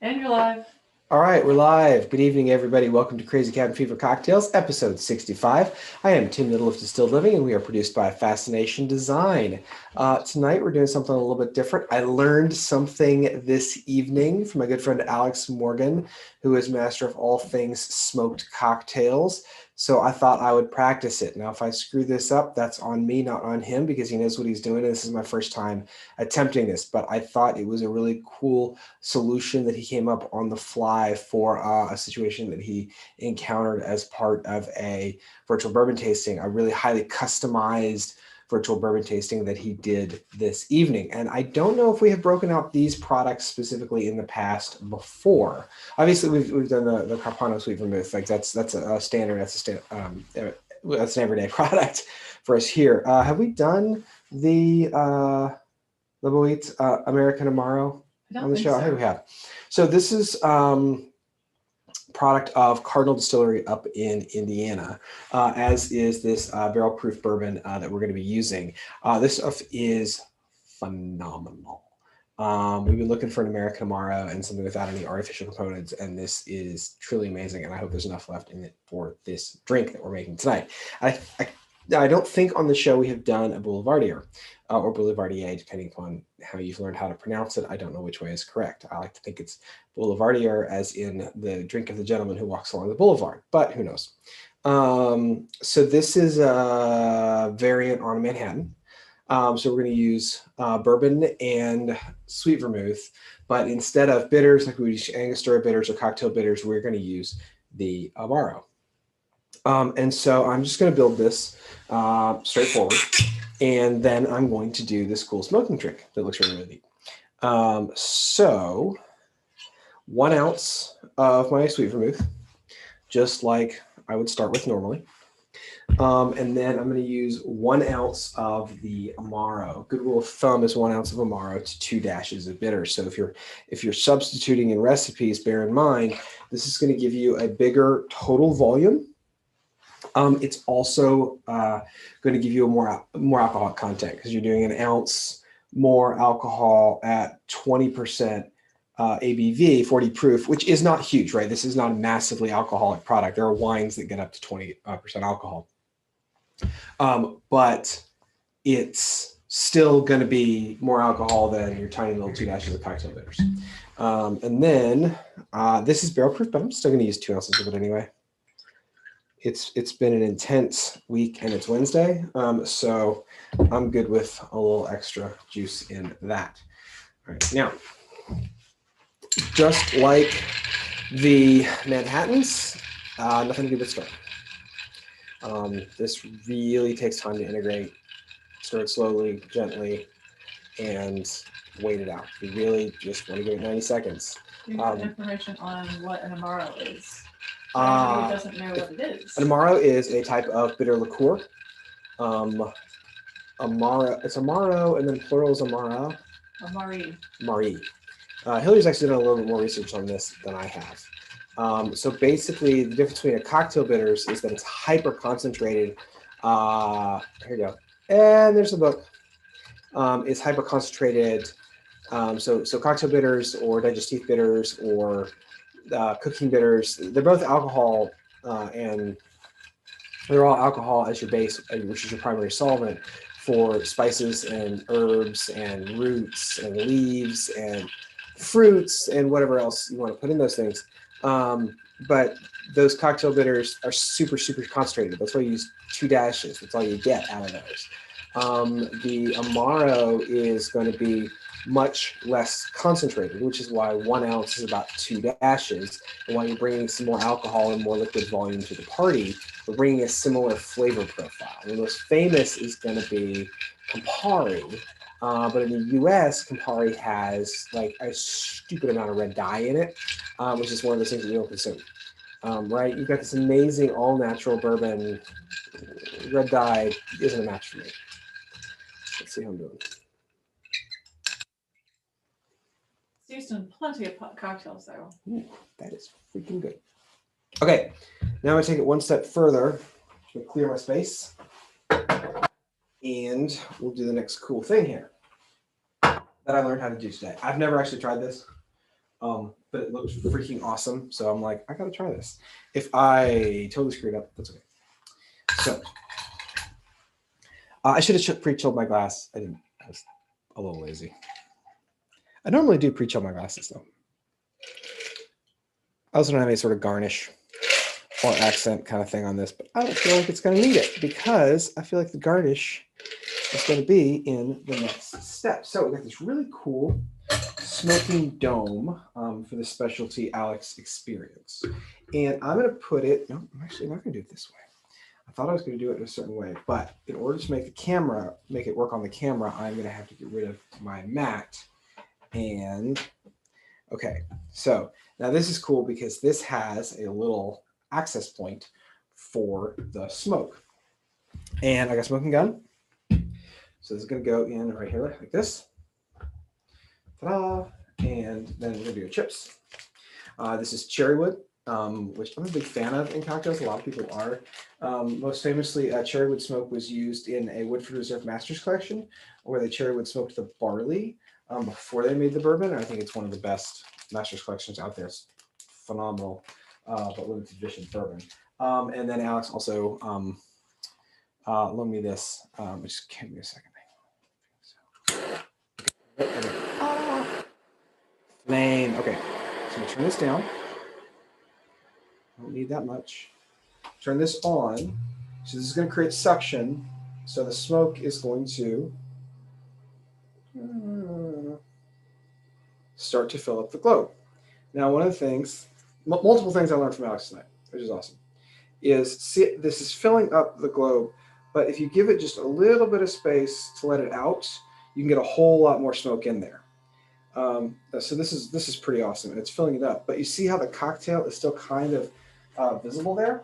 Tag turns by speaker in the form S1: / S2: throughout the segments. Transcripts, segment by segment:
S1: And you're live.
S2: All right, we're live. Good evening, everybody. Welcome to Crazy Cabin Fever Cocktails, episode 65. I am Tim Knittel of Distilled Living, and we are produced by Fascination Design. Tonight, we're doing something a little bit different. I learned something this evening from my good friend Alex Morgan, who is master of all things smoked cocktails. So I thought I would practice it. Now, if I screw this up, that's on me, not on him, because he knows what he's doing. This is my first time attempting this, but I thought it was a really cool solution that he came up on the fly for a situation that he encountered as part of a virtual bourbon tasting, a really highly customized virtual bourbon tasting that he did this evening. And I don't know if we have broken out these products specifically in the past before. Obviously, we've done the Carpano Sweet Vermouth. Like that's a standard. That's an everyday product for us here. Have we done the Leboit American Amaro on the show?
S1: So.
S2: I think we have. So this is product of Cardinal Distillery up in Indiana, as is this barrel proof bourbon that we're going to be using. This stuff is phenomenal. We've been looking for an American Amaro and something without any artificial components, and this is truly amazing, and I hope there's enough left in it for this drink that we're making tonight. I don't think on the show we have done a Boulevardier or Boulevardier, depending upon how you've learned how to pronounce it. I don't know which way is correct. I like to think it's Boulevardier as in the drink of the gentleman who walks along the boulevard, but who knows? So this is a variant on Manhattan. So we're going to use bourbon and sweet vermouth, but instead of bitters, like we use Angostura bitters or cocktail bitters, we're going to use the Amaro. And so I'm just going to build this straightforward, and then I'm going to do this cool smoking trick that looks really, really neat. So 1 ounce of my sweet vermouth, just like I would start with normally. And then I'm going to use 1 ounce of the Amaro. Good rule of thumb is 1 ounce of Amaro to 2 dashes of bitter. So if you're substituting in recipes, bear in mind, this is going to give you a bigger total volume. It's also going to give you a more alcoholic content because you're doing 1 ounce more alcohol at 20% ABV, 40 proof, which is not huge, right? This is not a massively alcoholic product. There are wines that get up to 20% alcohol. But it's still going to be more alcohol than your tiny little 2 dashes of cocktail bitters. And then this is barrel proof, but I'm still going to use 2 ounces of it anyway. It's been an intense week and it's Wednesday, so I'm good with a little extra juice in that. All right, now, just like the Manhattans, nothing to do but stir. This really takes time to integrate. Stir it slowly, gently, and wait it out. You really just want to give it 90 seconds.
S1: You have information on what an Amaro is. Who doesn't know what it is?
S2: An Amaro is a type of bitter liqueur. Amaro, it's Amaro, and then plural is Amara. Marie. Hillary's actually done a little bit more research on this than I have. So basically, the difference between a cocktail bitters is that it's hyper concentrated. Here you go. And there's the book. It's hyper concentrated. So cocktail bitters or digestive bitters or cooking bitters, they're both alcohol, and they're all alcohol as your base, which is your primary solvent for spices and herbs and roots and leaves and fruits and whatever else you want to put in those things. But those cocktail bitters are super, super concentrated. That's why you use 2 dashes. That's all you get out of those. The Amaro is going to be much less concentrated, which is why 1 ounce is about 2 dashes. And while you're bringing some more alcohol and more liquid volume to the party, we're bringing a similar flavor profile. The most famous is going to be Campari. But in the US, Campari has like a stupid amount of red dye in it, which is one of those things that you don't consume. Right? You've got this amazing all-natural bourbon. Red dye isn't a match for me. Let's see how I'm doing.
S1: Steve's done plenty of cocktails, though.
S2: Ooh, that is freaking good. Okay, now I take it one step further to clear my space, and we'll do the next cool thing here that I learned how to do today. I've never actually tried this. But it looks freaking awesome. So I'm like, I gotta try this. If I totally screwed up, that's okay. So I should have pre-chilled my glass. I didn't. I was a little lazy. I normally do pre-chill my glasses though. I also don't have any sort of garnish or accent kind of thing on this, but I don't feel like it's going to need it because I feel like the garnish is going to be in the next step. So we got this really cool smoking dome for the specialty Alex experience. And I'm going to put it, no, I'm actually not going to do it this way. I thought I was going to do it in a certain way, but in order to make it work on the camera, I'm going to have to get rid of my mat. And okay, so now this is cool because this has a little access point for the smoke. And I got a smoking gun. So this is going to go in right here like this. Ta-da! And then we're going to do chips. This is cherry wood, which I'm a big fan of in cocktails. A lot of people are. Most famously, cherry wood smoke was used in a Woodford Reserve Masters collection where the cherry wood smoked the barley before they made the bourbon. And I think it's one of the best Masters collections out there. It's phenomenal, but limited edition bourbon. And then Alex also loaned me this. Just give me a second. Flame. Okay, so I'm gonna turn this down. I don't need that much. Turn this on. So this is going to create suction. So the smoke is going to start to fill up the globe. Now, one of the things, multiple things I learned from Alex tonight, which is awesome, is see, this is filling up the globe, but if you give it just a little bit of space to let it out, you can get a whole lot more smoke in there. So this is pretty awesome, and it's filling it up. But you see how the cocktail is still kind of visible there?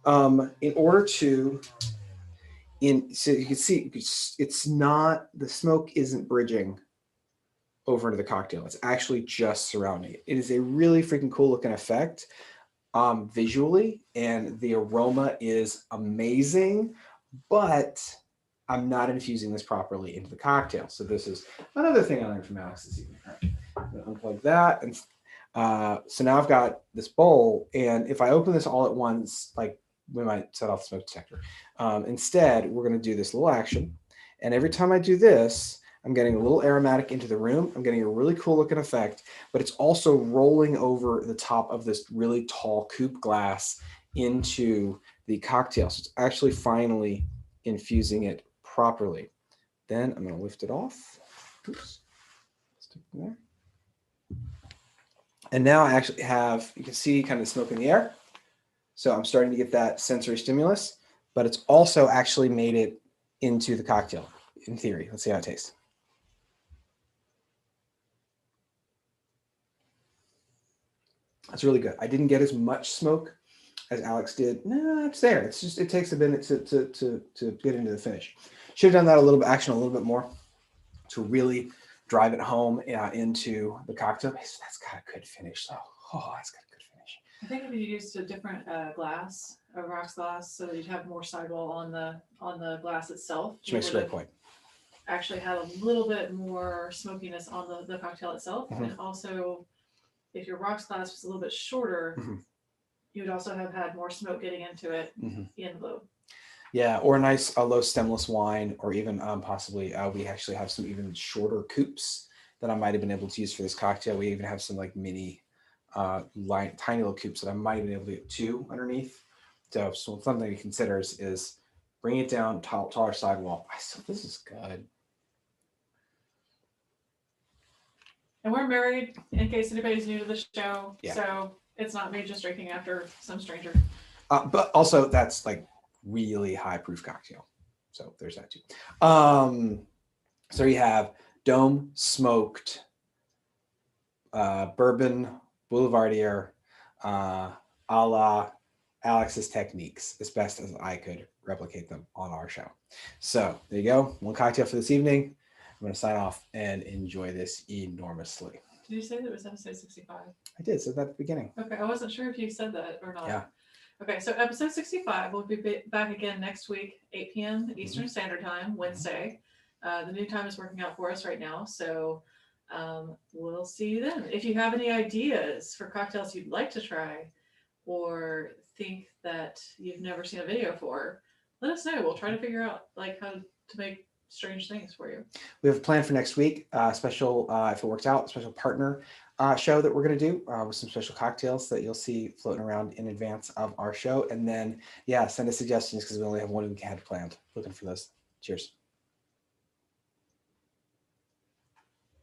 S2: In order to, so you can see, it's not, the smoke isn't bridging over into the cocktail. It's actually just surrounding it. It is a really freaking cool looking effect visually, and the aroma is amazing, but I'm not infusing this properly into the cocktail. So this is another thing I learned from Alex this evening. All right, I'm gonna unplug that. And so now I've got this bowl, and if I open this all at once, like we might set off the smoke detector. Instead, we're gonna do this little action. And every time I do this, I'm getting a little aromatic into the room. I'm getting a really cool looking effect, but it's also rolling over the top of this really tall coupe glass into the cocktail. So it's actually finally infusing it properly. Then I'm going to lift it off. Oops. Stick it there. And now I actually have, you can see kind of the smoke in the air. So I'm starting to get that sensory stimulus, but it's also actually made it into the cocktail in theory. Let's see how it tastes. That's really good. I didn't get as much smoke as Alex did. No, it's there. It's just, it takes a minute to get into the finish. Should have done that a little bit more to really drive it home into the cocktail. That's got a good finish though. Oh, that's got a good finish.
S1: I think if you used a different glass, a rocks glass, so that you'd have more sidewall on the glass itself.
S2: Which makes a great point.
S1: Actually had a little bit more smokiness on the cocktail itself. Mm-hmm. And also, if your rocks glass was a little bit shorter, mm-hmm. you would also have had more smoke getting into it mm-hmm. in the globe. Yeah,
S2: or a low stemless wine, or even possibly we actually have some even shorter coupes that I might have been able to use for this cocktail. We even have some like mini, tiny little coupes that I might have been able to get two underneath. So something to consider is bring it down, taller sidewall. This is good.
S1: And we're married, in case anybody's new to the show. Yeah. So it's not me just drinking after some stranger.
S2: But also that's like really high proof cocktail. So there's that too. So you have dome smoked bourbon boulevardier a la Alex's techniques, as best as I could replicate them on our show. So there you go. One cocktail for this evening. I'm going to sign off and enjoy this enormously.
S1: Did you say that it was episode 65?
S2: I did. Said that at the beginning.
S1: Okay. I wasn't sure if you said that or not.
S2: Yeah.
S1: Okay. So episode 65, we'll be back again next week, 8 p.m. Eastern Standard Time, Wednesday. The new time is working out for us right now. So We'll see you then. If you have any ideas for cocktails you'd like to try or think that you've never seen a video for, let us know. We'll try to figure out like how to make strange things for you.
S2: We have a plan for next week, special, if it works out, special partner show that we're going to do with some special cocktails that you'll see floating around in advance of our show. And then, yeah, send us suggestions because we only have one week ahead planned. Looking for those. Cheers.